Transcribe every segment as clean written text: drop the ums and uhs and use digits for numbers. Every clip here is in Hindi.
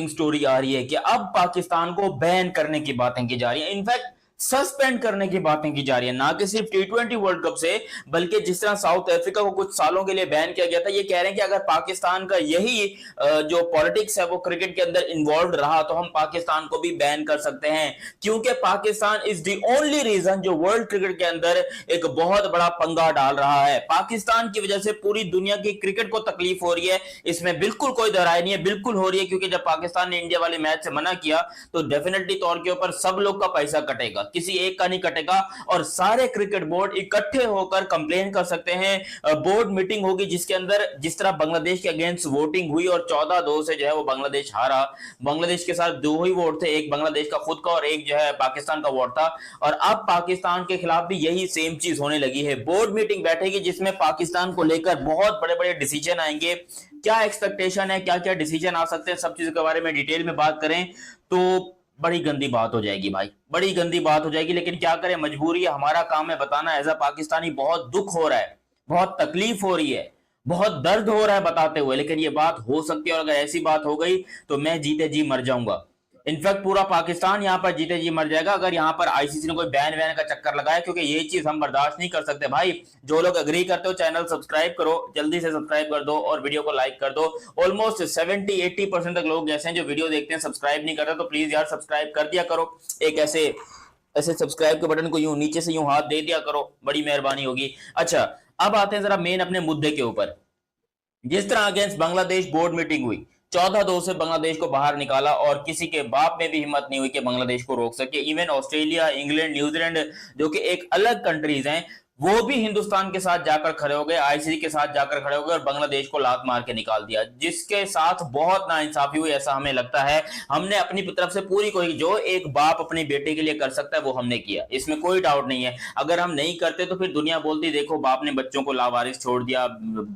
स्टोरी आ रही है कि अब पाकिस्तान को बैन करने की बातें की जा रही है, इनफैक्ट सस्पेंड करने की बातें की जा रही है, ना कि सिर्फ टी20 वर्ल्ड कप से, बल्कि जिस तरह साउथ अफ्रीका को कुछ सालों के लिए बैन किया गया था। ये कह रहे हैं कि अगर पाकिस्तान का यही जो पॉलिटिक्स है वो क्रिकेट के अंदर इन्वॉल्व रहा तो हम पाकिस्तान को भी बैन कर सकते हैं, क्योंकि Pakistan is the only reason जो वर्ल्ड क्रिकेट के अंदर एक बहुत बड़ा पंगा डाल रहा है। पाकिस्तान की वजह से पूरी दुनिया की क्रिकेट को तकलीफ हो रही है, इसमें बिल्कुल कोई दरार नहीं है, बिल्कुल हो रही है, क्योंकि जब पाकिस्तान ने इंडिया वाले मैच से मना किया तो डेफिनेटली तौर के ऊपर सब लोग का पैसा कटेगा, किसी एक का नहीं कटेगा, और सारे क्रिकेट बोर्ड इकट्ठे होकर कंप्लेन कर सकते हैं। बोर्ड मीटिंग होगी जिसके अंदर जिस तरह बांग्लादेश के अगेंस्ट वोटिंग हुई और 14-2 से जो है वो बांग्लादेश हारा। बांग्लादेश के साथ दो ही वोट थे, एक बांग्लादेश का खुद का और एक जो है पाकिस्तान का वोट था, और अब पाकिस्तान के खिलाफ भी यही सेम चीज होने लगी है। बोर्ड मीटिंग बैठेगी जिसमें पाकिस्तान को लेकर बहुत बड़े बड़े डिसीजन आएंगे। क्या एक्सपेक्टेशन है, क्या क्या डिसीजन आ सकते हैं, सब चीजों के बारे में डिटेल में बात करें तो बड़ी गंदी बात हो जाएगी भाई, बड़ी गंदी बात हो जाएगी। लेकिन क्या करें, मजबूरी है, हमारा काम है बताना। एज अ पाकिस्तानी बहुत दुख हो रहा है, बहुत तकलीफ हो रही है, बहुत दर्द हो रहा है बताते हुए, लेकिन ये बात हो सकती है, और अगर ऐसी बात हो गई तो मैं जीते जी मर जाऊंगा। इनफैक्ट पूरा पाकिस्तान यहां पर जीते जी मर जाएगा अगर यहां पर आईसीसी ने कोई बैन वैन का चक्कर लगाया, क्योंकि ये चीज हम बर्दाश्त नहीं कर सकते भाई। जो लोग अग्री करते हो चैनल सब्सक्राइब करो, जल्दी से सब्सक्राइब कर दो और वीडियो को लाइक कर दो। ऑलमोस्ट 70-80% तक लोग ऐसे हैं जो वीडियो देखते हैं सब्सक्राइब नहीं करते, तो प्लीज यार सब्सक्राइब कर दिया करो। एक ऐसे ऐसे सब्सक्राइब के बटन को यूं नीचे से यूं हाथ दे दिया करो, बड़ी मेहरबानी होगी। अच्छा, अब आते हैं जरा मेन अपने मुद्दे के ऊपर। जिस तरह अगेंस्ट बांग्लादेश बोर्ड मीटिंग हुई, 14-2 से बांग्लादेश को बाहर निकाला, और किसी के बाप में भी हिम्मत नहीं हुई कि बांग्लादेश को रोक सके। इवन ऑस्ट्रेलिया, इंग्लैंड, न्यूजीलैंड जो कि एक अलग कंट्रीज हैं, वो भी हिंदुस्तान के साथ जाकर खड़े हो गए, आईसीसी के साथ जाकर खड़े हो गए और बांग्लादेश को लात मार के निकाल दिया, जिसके साथ बहुत नाइंसाफी हुई ऐसा हमें लगता है। हमने अपनी तरफ से पूरी कोई जो एक बाप अपनी बेटे के लिए कर सकता है वो हमने किया, इसमें कोई डाउट नहीं है। अगर हम नहीं करते तो फिर दुनिया बोलती देखो बाप ने बच्चों को लावारिस छोड़ दिया,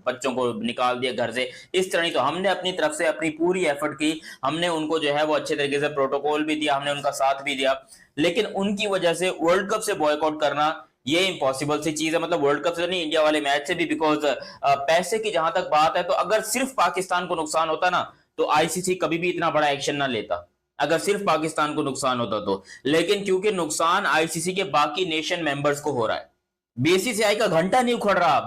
बच्चों को निकाल दिया घर से, इस तरह नहीं। तो हमने अपनी तरफ से अपनी पूरी एफर्ट की, हमने उनको जो है वो अच्छे तरीके से प्रोटोकॉल भी दिया, हमने उनका साथ भी दिया, लेकिन उनकी वजह से वर्ल्ड कप से बॉयकॉट करना ये इम्पॉसिबल सी चीज है। मतलब वर्ल्ड कप से नहीं, इंडिया वाले मैच से भी, बिकॉज पैसे की जहां तक बात है तो अगर सिर्फ पाकिस्तान को नुकसान होता ना तो आईसीसी कभी भी इतना बड़ा एक्शन ना लेता, अगर सिर्फ पाकिस्तान को नुकसान होता तो। लेकिन क्योंकि नुकसान आईसीसी के बाकी नेशन मेंबर्स को हो रहा है, बीसीसीआई का घंटा नहीं उखड़ रहा।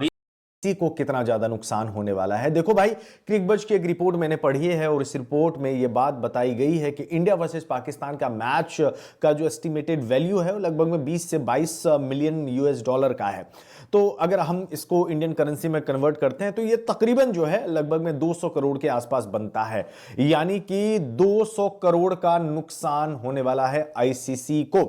को कितना ज्यादा नुकसान होने वाला है। देखो भाई, क्रिकबज की एक रिपोर्ट मैंने पढ़ी है और इस रिपोर्ट में यह बात बताई गई है कि इंडिया वर्सेस पाकिस्तान का मैच का जो एस्टिमेटेड वैल्यू है वो लगभग में 20 से 22 मिलियन यूएस डॉलर का है। तो अगर हम इसको इंडियन करेंसी में कन्वर्ट करते हैं तो ये तकरीबन जो है लगभग में 200 करोड़ के आसपास बनता है, यानी कि 200 करोड़ का नुकसान होने वाला है आईसीसी को।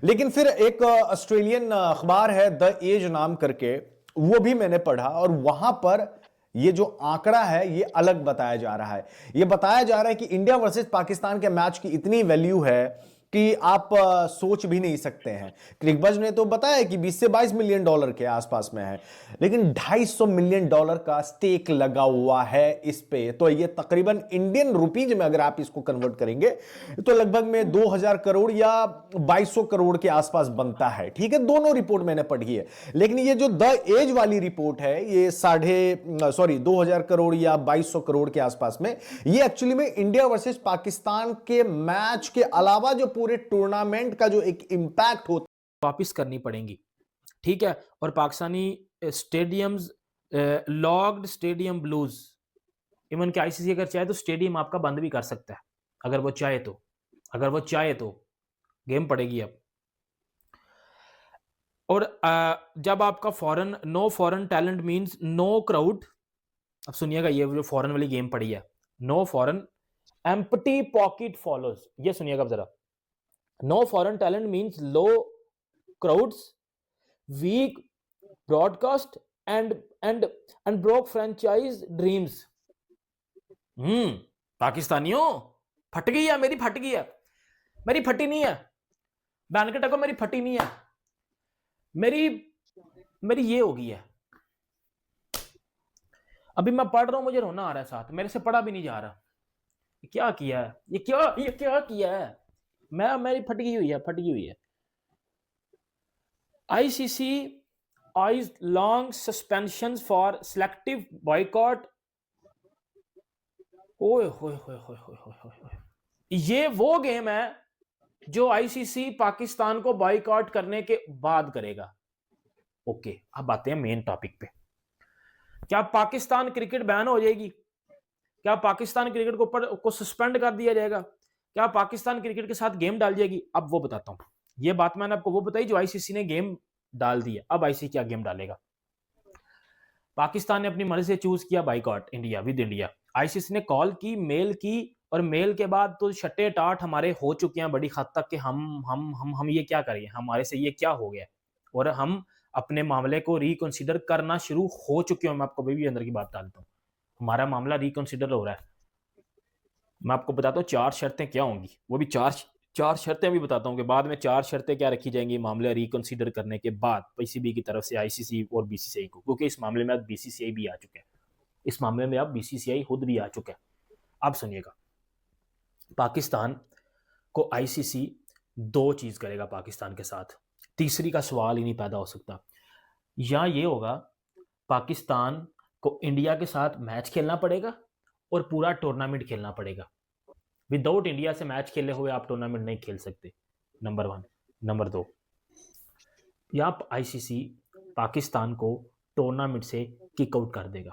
लेकिन फिर एक ऑस्ट्रेलियन अखबार है द एज नाम करके, वो भी मैंने पढ़ा और वहां पर ये जो आंकड़ा है ये अलग बताया जा रहा है। ये बताया जा रहा है कि इंडिया वर्सेस पाकिस्तान के मैच की इतनी वैल्यू है कि आप सोच भी नहीं सकते हैं। क्रिकबज ने तो बताया कि 20 से 22 मिलियन डॉलर के आसपास में है, लेकिन 250 मिलियन डॉलर का स्टेक लगा हुआ है इस पे। तो ये तकरीबन इंडियन रुपीज में अगर आप इसको कन्वर्ट करेंगे तो लगभग में 2000 करोड़ या 2200 करोड़ के आसपास बनता है। ठीक है, दोनों रिपोर्ट मैंने पढ़ी है, लेकिन ये जो द एज वाली रिपोर्ट है ये 2000 करोड़ या 2200 करोड़ के आसपास में, ये एक्चुअली में इंडिया वर्सेस पाकिस्तान के मैच के अलावा जो पूरे टूर्नामेंट का जो एक इंपैक्ट होता वापिस करनी पड़ेंगी। ठीक है, और Pakistani stadiums logged stadium blues, even के आईसीसी अगर चाहे तो स्टेडियम आपका बंद भी कर सकता है, अगर वो चाहे तो, अगर वो चाहे तो गेम पड़ेगी अब। और जब आपका foreign, no foreign talent means no crowd. अब सुनिएगा, ये जो फॉरेन वाली गेम पड़ी है, no foreign empty pocket follows, ये सुनिएगा जरा। No foreign talent means low crowds, weak broadcast and broke franchise dreams. पाकिस्तानियों फट गई है, मेरी फट गई है, मेरी फटी नहीं है, बैन के टको मेरी फटी नहीं है, मेरी मेरी ये हो गई है। अभी मैं पढ़ रहा हूं, मुझे रोना आ रहा है साथ, मेरे से पढ़ा भी नहीं जा रहा। क्या किया है, ये क्या किया है, मेरी फटकी हुई है। ICC eyes long suspensions for selective boycott. ओए होए होए होए होए होए होए, ये वो गेम है जो आईसीसी पाकिस्तान को बॉयकॉट करने के बाद करेगा। ओके, अब आते हैं मेन टॉपिक पे। क्या पाकिस्तान क्रिकेट बैन हो जाएगी? क्या पाकिस्तान क्रिकेट को ऊपर को सस्पेंड कर दिया जाएगा? क्या पाकिस्तान क्रिकेट के साथ गेम डाल जाएगी? अब वो बताता हूं। ये बात मैंने आपको वो बताई जो आईसीसी ने गेम डाल दी है। अब आईसीसी क्या गेम डालेगा? पाकिस्तान ने अपनी मर्जी से चूज किया boycott India with India. ICC ने कॉल की, मेल की, और मेल के बाद तो छट्टे टाट हमारे हो चुके हैं बड़ी हद तक कि हम ये क्या करें, हमारे से ये क्या हो गया, और हम अपने मामले को रिकंसीडर करना शुरू हो चुके हैं। मैं आपको भी अंदर की बात डालता हूँ, हमारा मामला रिकंसीडर हो रहा है। मैं आपको बताता हूँ 4 शर्तें क्या होंगी, वो भी चार शर्तें भी बताता हूँ कि बाद में 4 शर्तें क्या रखी जाएंगी मामला रिकंसीडर करने के बाद पीसीबी की तरफ से आईसीसी और बीसीसीआई को, क्योंकि इस मामले में अब बीसीसीआई भी आ चुका है, इस मामले में अब बीसीसीआई खुद भी आ चुका है। अब सुनिएगा, पाकिस्तान को आईसीसी 2 चीज करेगा पाकिस्तान के साथ, तीसरी का सवाल ही नहीं पैदा हो सकता। या ये होगा पाकिस्तान को इंडिया के साथ मैच खेलना पड़ेगा और पूरा टूर्नामेंट खेलना पड़ेगा। विदाउट इंडिया से मैच खेले हुए आप टूर्नामेंट नहीं खेल सकते, नंबर 1। नंबर 2, या आईसीसी पाकिस्तान को टूर्नामेंट से किक आउट कर देगा।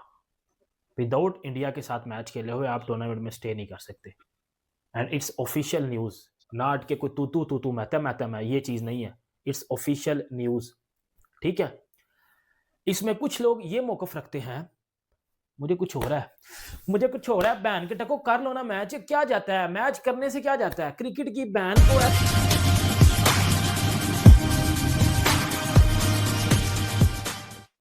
विदाउट इंडिया के साथ मैच खेले हुए आप टूर्नामेंट में स्टे नहीं कर सकते। एंड इट्स ऑफिशियल न्यूज, ना अट के कोई तू महता मैं, ये चीज नहीं है, इट्स ऑफिशियल न्यूज। ठीक है, इसमें कुछ लोग ये मौकफ रखते हैं मुझे कुछ हो रहा है, बैन के टको कर लो ना मैच, क्या जाता है, मैच करने से क्या जाता है, क्रिकेट की बैन को